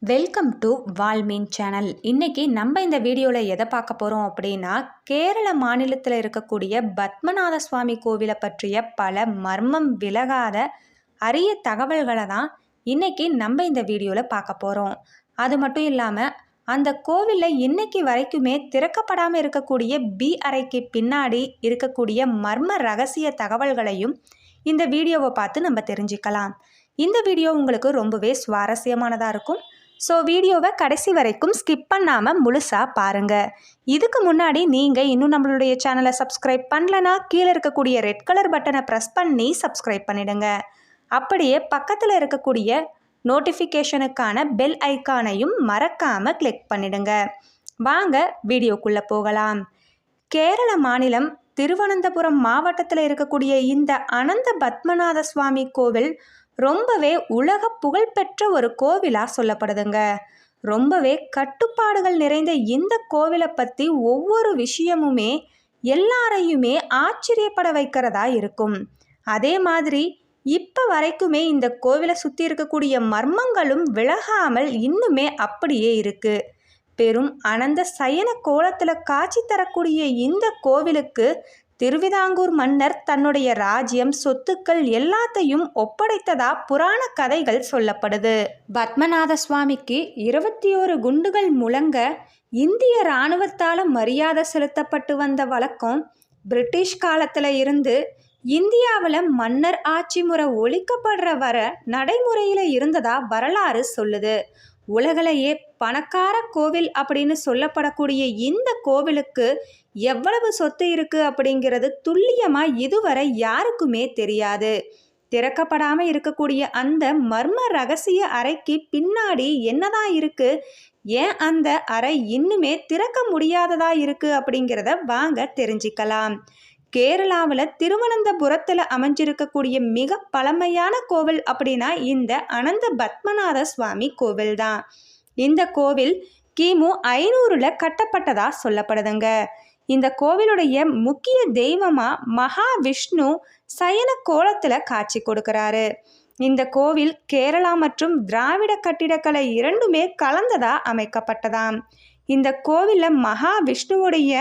Welcome to வால்மீன் channel. இன்னைக்கு நம்ம இந்த வீடியோவில் எதை பார்க்க போகிறோம் அப்படின்னா, கேரள மாநிலத்தில் இருக்கக்கூடிய பத்மநாத சுவாமி கோவிலை பற்றிய பல மர்மம் விலகாத அரிய தகவல்களை தான் இன்னைக்கு நம்ம இந்த வீடியோவில் பார்க்க போகிறோம். அது மட்டும் இல்லாமல் அந்த கோவிலில் இன்னைக்கு வரைக்குமே திறக்கப்படாமல் இருக்கக்கூடிய பி அறைக்கு பின்னாடி இருக்கக்கூடிய மர்ம ரகசிய தகவல்களையும் இந்த வீடியோவை பார்த்து நம்ம தெரிஞ்சுக்கலாம். இந்த வீடியோ உங்களுக்கு ரொம்பவே சுவாரஸ்யமானதாக இருக்கும். ஸோ வீடியோவை கடைசி வரைக்கும் ஸ்கிப் பண்ணாமல் முழுசாக பாருங்கள். இதுக்கு முன்னாடி நீங்கள் இன்னும் நம்மளுடைய சேனலை சப்ஸ்கிரைப் பண்ணலனா கீழே இருக்கக்கூடிய ரெட் கலர் பட்டனை ப்ரெஸ் பண்ணி சப்ஸ்கிரைப் பண்ணிடுங்க. அப்படியே பக்கத்தில் இருக்கக்கூடிய நோட்டிஃபிகேஷனுக்கான பெல் ஐக்கானையும் மறக்காமல் கிளிக் பண்ணிடுங்க. வாங்க வீடியோக்குள்ளே போகலாம். கேரள மாநிலம் திருவனந்தபுரம் மாவட்டத்தில் இருக்கக்கூடிய இந்த அனந்த பத்மநாத சுவாமி கோவில் ரொம்பவே உலக புகழ்பெற்ற ஒரு கோவிலாக சொல்லப்படுதுங்க. ரொம்பவே கட்டுப்பாடுகள் நிறைந்த இந்த கோவிலை பற்றி ஒவ்வொரு விஷயமுமே எல்லாரையுமே ஆச்சரியப்பட வைக்கிறதா இருக்கும். அதே மாதிரி இப்போ வரைக்குமே இந்த கோவிலை சுற்றி இருக்கக்கூடிய மர்மங்களும் விலகாமல் இன்னுமே அப்படியே இருக்கு. பெரும் அனந்த சயன கோலத்தில் காட்சி தரக்கூடிய இந்த கோவிலுக்கு திருவிதாங்கூர் மன்னர் தன்னுடைய ராஜ்யம் சொத்துக்கள் எல்லாத்தையும் ஒப்படைத்ததா புராண கதைகள் சொல்லப்படுது. பத்மநாத சுவாமிக்கு 21 குண்டுகள் முழங்க இந்திய இராணுவத்தால் மரியாதை செலுத்தப்பட்டு வந்த வழக்கம் பிரிட்டிஷ் காலத்தில் இருந்து இந்தியாவில் மன்னர் ஆட்சி முறை ஒழிக்கப்படுற வர நடைமுறையில் இருந்ததா வரலாறு சொல்லுது. உலகிலேயே பணக்கார கோவில் அப்படின்னு சொல்லப்படக்கூடிய இந்த கோவிலுக்கு எவ்வளவு சொத்து இருக்கு அப்படிங்கிறது துல்லியமாக இதுவரை யாருக்குமே தெரியாது. திறக்கப்படாமல் இருக்கக்கூடிய அந்த மர்ம ரகசிய அறைக்கு பின்னாடி என்னதான் இருக்கு, ஏன் அந்த அறை இன்னுமே திறக்க முடியாததா இருக்கு அப்படிங்கிறத வாங்க தெரிஞ்சுக்கலாம். கேரளாவில் திருவனந்தபுரத்தில் அமைஞ்சிருக்கக்கூடிய மிக பழமையான கோவில் அப்படின்னா இந்த அனந்த பத்மநாத சுவாமி கோவில் தான். இந்த கோவில் கிமு 500 கட்டப்பட்டதா சொல்லப்படுதுங்க. இந்த கோவிலுடைய முக்கிய தெய்வமா மகாவிஷ்ணு சயன கோலத்தில் காட்சி கொடுக்கிறாரு. இந்த கோவில் கேரளா மற்றும் திராவிட கட்டிடக்கலை இரண்டுமே கலந்ததா அமைக்கப்பட்டதாம். இந்த கோவிலில் மகாவிஷ்ணுவுடைய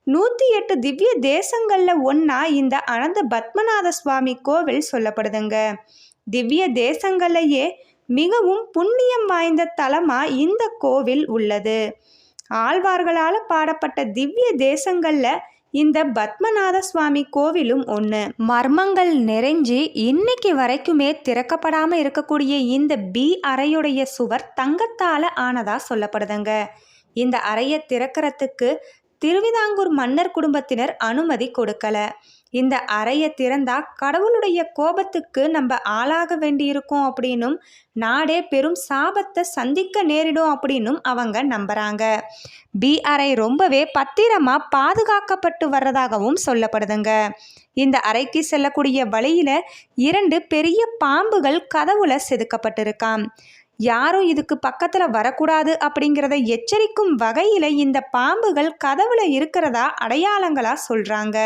108 திவ்ய தேசங்களில் ஒன்றா இந்த அனந்த பத்மநாத சுவாமி கோவில் சொல்லப்படுதுங்க. திவ்ய தேசங்களையே மிகவும் புண்ணியம் வாய்ந்த தலமாக இந்த கோவில் உள்ளது. ஆழ்வார்களால் பாடப்பட்ட திவ்ய தேசங்களில் இந்த பத்மநாத சுவாமி கோவிலும் ஒன்று. மர்மங்கள் நிறைஞ்சு இன்னைக்கு வரைக்குமே திறக்கப்படாமல் இருக்கக்கூடிய இந்த பி அறையுடைய சுவர் தங்கத்தால் ஆனதா சொல்லப்படுதுங்க. இந்த அறையை திறக்கிறதுக்கு திருவிதாங்கூர் மன்னர் குடும்பத்தினர் அனுமதி கொடுக்கல. இந்த அறையை திறந்தா கடவுளுடைய கோபத்துக்கு நம்ம ஆளாக வேண்டியிருக்கும் அப்படின்னும் நாடே பெரும் சாபத்தை சந்திக்க நேரிடும் அப்படின்னும் அவங்க நம்புறாங்க. பி அறை ரொம்பவே பத்திரமா பாதுகாக்கப்பட்டு வர்றதாகவும் சொல்லப்படுதுங்க. இந்த அறைக்கு செல்லக்கூடிய வழியில 2 பெரிய பாம்புகள் கதவுல செதுக்கப்பட்டிருக்காம். யாரும் இதுக்கு பக்கத்தில் வரக்கூடாது அப்படிங்கிறத எச்சரிக்கும் வகையில் இந்த பாம்புகள் கதவுல இருக்கிறதா அடையாளங்களாக சொல்கிறாங்க.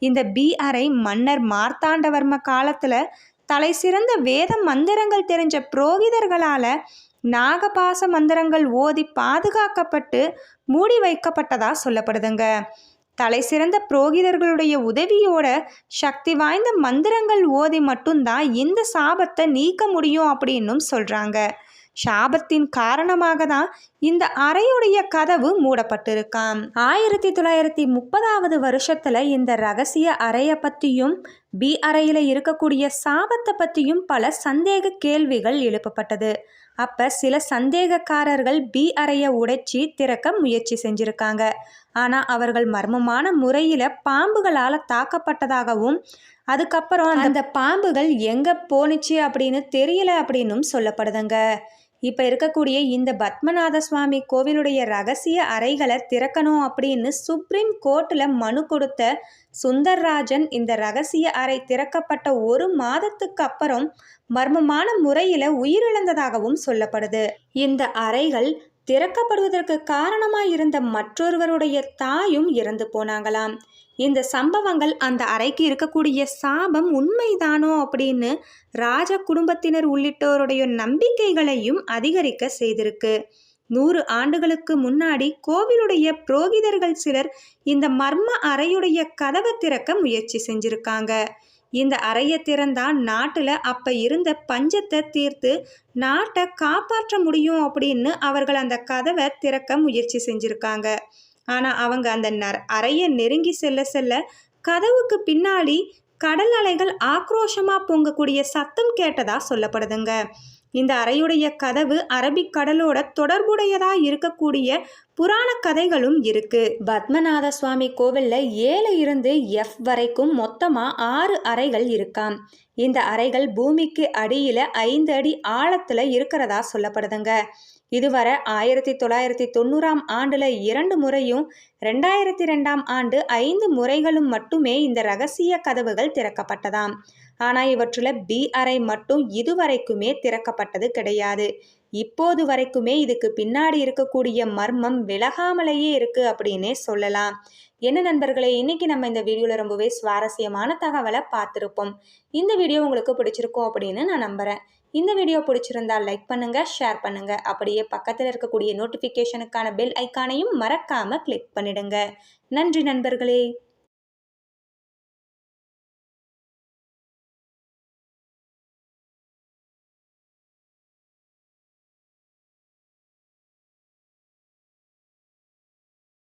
இந்த பி அறை மன்னர் மார்த்தாண்டவர்ம காலத்தில் தலை சிறந்த வேத மந்திரங்கள் தெரிஞ்ச புரோகிதர்களால் நாகபாச மந்திரங்கள் ஓதி பாதுகாக்கப்பட்டு மூடி வைக்கப்பட்டதா சொல்லப்படுதுங்க. தலை சிறந்த புரோகிதர்களுடைய உதவியோட சக்தி வாய்ந்த மந்திரங்கள் ஓதி மட்டும்தான் இந்த சாபத்தை நீக்க முடியும் அப்படின்னும் சொல்கிறாங்க. சாபத்தின் காரணமாக தான் இந்த அறையுடைய கதவு மூடப்பட்டிருக்காம். 1930வது வருஷத்துல இந்த ரகசிய அறையை பற்றியும் பி அறையில் இருக்கக்கூடிய சாபத்தை பற்றியும் பல சந்தேக கேள்விகள் எழுப்பப்பட்டது. அப்போ சில சந்தேகக்காரர்கள் பி அறையை உடைச்சி திறக்க முயற்சி செஞ்சுருக்காங்க. ஆனால் அவர்கள் மர்மமான முறையில் பாம்புகளால் தாக்கப்பட்டதாகவும் அதுக்கப்புறம் அந்த பாம்புகள் எங்கே போணுச்சு அப்படின்னு தெரியல அப்படின்னும் சொல்லப்படுதுங்க. இப்போ இருக்கக்கூடிய இந்த பத்மநாத சுவாமி கோவிலுடைய ரகசிய அறைகளை திறக்கணும் அப்படின்னு சுப்ரீம் கோர்ட்டில் மனு கொடுத்த சுந்தர்ராஜன் இந்த ரகசிய அறை திறக்கப்பட்ட 1 மாதத்துக்கு அப்புறம் மர்மமான முறையில் உயிரிழந்ததாகவும் சொல்லப்படுது. இந்த அறைகள் திறக்கப்படுவதற்கு காரணமாக இருந்த மற்றொருவருடைய தாயும் இறந்து போனாங்களாம். இந்த சம்பவங்கள் அந்த அறைக்கு இருக்கக்கூடிய சாபம் உண்மைதானோ அப்படின்னு ராஜ குடும்பத்தினர் உள்ளிட்டோருடைய நம்பிக்கைகளையும் அதிகரிக்க செய்திருக்கு. 100 ஆண்டுகளுக்கு முன்னாடி கோவிலுடைய புரோகிதர்கள் சிலர் இந்த மர்ம அறையுடைய கதவை திறக்க முயற்சி செஞ்சிருக்காங்க. இந்த அறையை திறந்தா நாட்டில் அப்ப இருந்த பஞ்சத்தை தீர்த்து நாட்டை காப்பாற்ற முடியும் அப்படின்னு அவர்கள் அந்த கதவை திறக்க முயற்சி செஞ்சிருக்காங்க. ஆனால் அவங்க அந்த அறையை நெருங்கி செல்ல செல்ல கதவுக்கு பின்னாடி கடல் அலைகள் ஆக்ரோஷமாக பொங்கக்கூடிய சத்தம் கேட்டதா சொல்லப்படுதுங்க. இந்த அறையுடைய கதவு அரபிக் கடலோட தொடர்புடையதா இருக்கக்கூடிய புராண கதைகளும் இருக்கு. பத்மநாத சுவாமி கோவில்ல 7 இருந்து F வரைக்கும் மொத்தமா 6 அறைகள் இருக்காம். இந்த அறைகள் பூமிக்கு அடியில 5 அடி ஆழத்துல இருக்கிறதா சொல்லப்படுதுங்க. இதுவரை 1990ஆம் ஆண்டுல 2 முறையும் 2002ஆம் ஆண்டு 5 முறைகளும் மட்டுமே இந்த ரகசிய கதவுகள் திறக்கப்பட்டதாம். ஆனால் இவற்றில் B அறை மட்டும் இதுவரைக்குமே திறக்கப்பட்டது கிடையாது. இப்போது வரைக்குமே இதுக்கு பின்னாடி இருக்கக்கூடிய மர்மம் விலகாமலேயே இருக்கு அப்படின்னே சொல்லலாம். என்ன நண்பர்களே, இன்னைக்கு நம்ம இந்த வீடியோவில் ரொம்பவே சுவாரஸ்யமான தகவலை பார்த்துருப்போம். இந்த வீடியோ உங்களுக்கு பிடிச்சிருக்கும் அப்படின்னு நான் நம்புகிறேன். இந்த வீடியோ பிடிச்சிருந்தா லைக் பண்ணுங்க, ஷேர் பண்ணுங்க. அப்படியே பக்கத்தில் இருக்கக்கூடிய நோட்டிஃபிகேஷனுக்கான பெல் ஐக்கானையும் மறக்காம கிளிக் பண்ணிடுங்க. நன்றி நண்பர்களே.